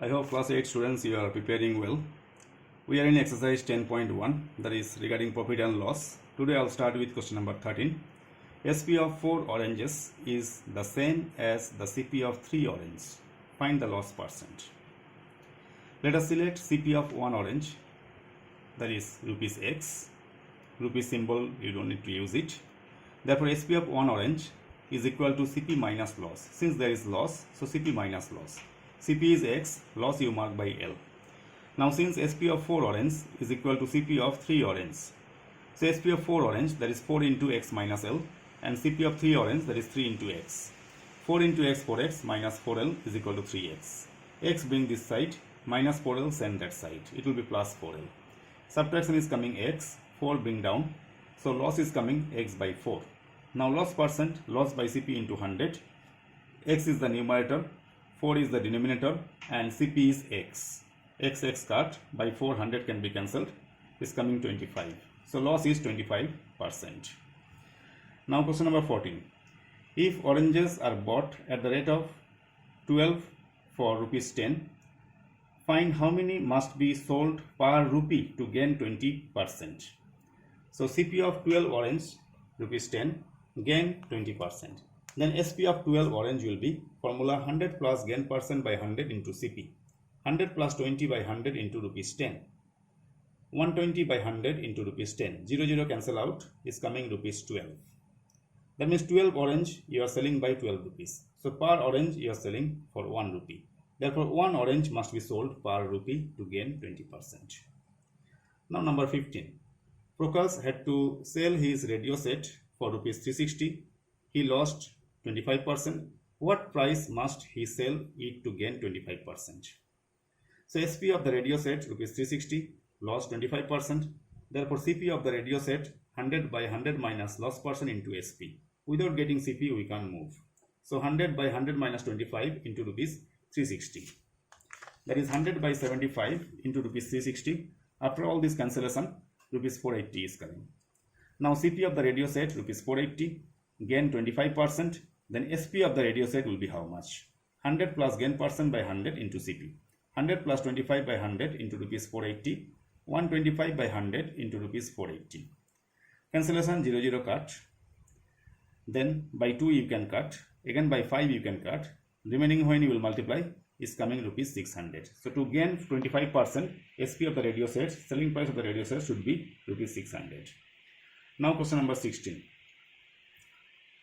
I hope class 8 students you are preparing well. We are in exercise 10.1, that is regarding profit and loss. Today I'll start with question number 13. SP of 4 oranges is the same as the CP of 3 oranges. Find the loss percent. Let us select CP of 1 orange, that is rupees X. Rupee symbol, you don't need to use it. Therefore SP of 1 orange is equal to CP minus loss. Since there is loss, so CP minus loss. CP is X, loss you mark by L. Now since SP of 4 orange is equal to CP of 3 orange, so SP of 4 orange, that is 4 into X minus L, and CP of 3 orange, that is 3 into X. 4 into X, 4X minus 4L is equal to 3X. X bring this side, minus 4L send that side. It will be plus 4L. Subtraction is coming X, 4 bring down, so loss is coming X by 4. Now loss percent, loss by CP into 100. X is the numerator, 4 is the denominator, and CP is X. X cut by 400 can be cancelled, is coming 25. So loss is 25%. Now question number 14. If oranges are bought at the rate of 12 for rupees 10, find how many must be sold per rupee to gain 20%. So CP of 12 orange, rupees 10, gain 20%. Then SP of 12 orange will be formula 100 plus gain percent by 100 into CP. 100 plus 20 by 100 into rupees 10. 120 by 100 into rupees 10. 0 cancel out, is coming rupees 12. That means 12 orange you are selling by 12 rupees. So per orange you are selling for 1 rupee. Therefore 1 orange must be sold per rupee to gain 20%. Now number 15. Prakash had to sell his radio set for rupees 360. He lost 25%. What price must he sell it to gain 25%? So SP of the radio set rupees 360, lost 25%. Therefore CP of the radio set 100 by 100 minus loss percent into SP. Without getting CP we can't move. So 100 by 100 minus 25 into rupees 360. That is 100 by 75 into rupees 360. After all this cancellation, rupees 480 is coming. Now CP of the radio set rupees 480, gain 25%. Then SP of the radio set will be how much? 100 plus gain percent by 100 into CP. 100 plus 25 by 100 into rupees 480. 125 by 100 into rupees 480. Cancellation 0 cut. Then by 2 you can cut. Again by 5 you can cut. Remaining when you will multiply is coming rupees 600. So to gain 25%, SP of the radio set, selling price of the radio set should be rupees 600. Now question number 16.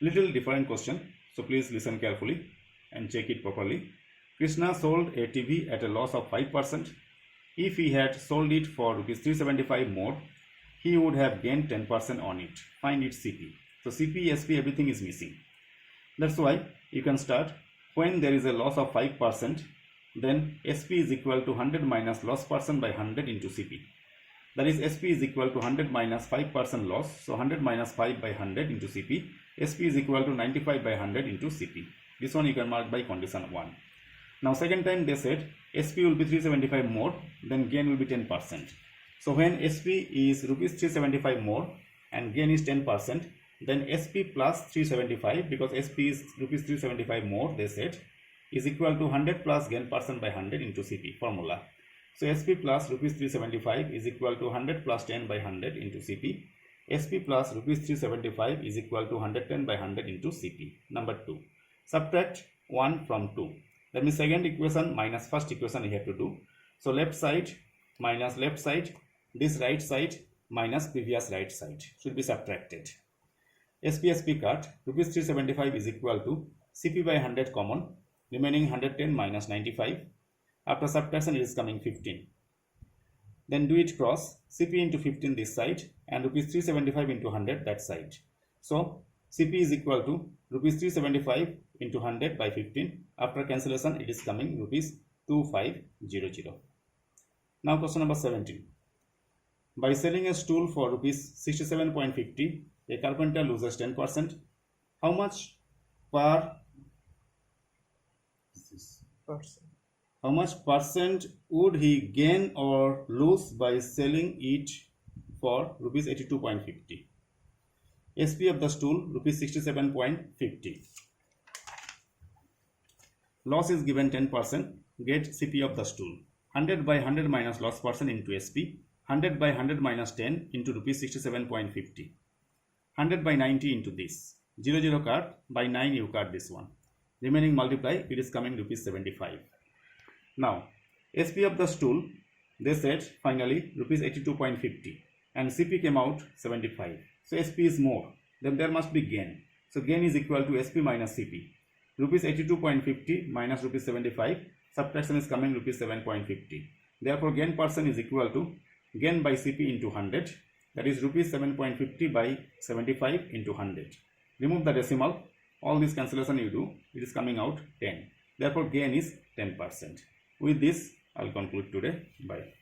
Little different question, so please listen carefully and check it properly. Krishna sold a TV at a loss of 5%. If he had sold it for rupees 375 more, he would have gained 10% on it. Find its CP. So CP, SP, everything is missing. That's why you can start when there is a loss of 5%, then SP is equal to 100 minus loss percent by 100 into CP. That is SP is equal to 100 minus 5% loss. So 100 minus 5 by 100 into CP. SP is equal to 95 by 100 into CP. This one you can mark by condition 1. Now second time they said SP will be 375 more, then gain will be 10%. So when SP is rupees 375 more and gain is 10%, then SP plus 375, because SP is rupees 375 more, they said, is equal to 100 plus gain percent by 100 into CP formula. So SP plus rupees 375 is equal to 100 plus 10 by 100 into CP. SP plus rupees 375 is equal to 110 by 100 into CP. Number 2. Subtract 1 from 2. That means second equation minus first equation we have to do. So left side minus left side, this right side minus previous right side should be subtracted. SP cut, rupees 375 is equal to CP by 100 common, remaining 110 minus 95. After subtraction it is coming 15. Then do it cross, CP into 15 this side and rupees 375 into 100 that side. So CP is equal to rupees 375 into 100 by 15. After cancellation it is coming rupees 2500. Now question number 17. By selling a stool for rupees 67.50, a carpenter loses 10%. How much percent would he gain or lose by selling it for rupees 82.50? SP of the stool rupees 67.50. Loss is given 10%. Get CP of the stool. 100 by 100 minus loss percent into SP. 100 by 100 minus 10 into rupees 67.50. 100 by 90 into this. 0 card by 9 you card this one. Remaining multiply, it is coming rupees 75. Now SP of the stool, they said finally rupees 82.50 and CP came out 75. So SP is more, then there must be gain. So gain is equal to SP minus CP. Rupees 82.50 minus rupees 75, subtraction is coming rupees 7.50. Therefore gain percent is equal to gain by CP into 100, that is rupees 7.50 by 75 into 100. Remove the decimal, all this cancellation you do, it is coming out 10. Therefore gain is 10%. With this I will conclude today. Bye.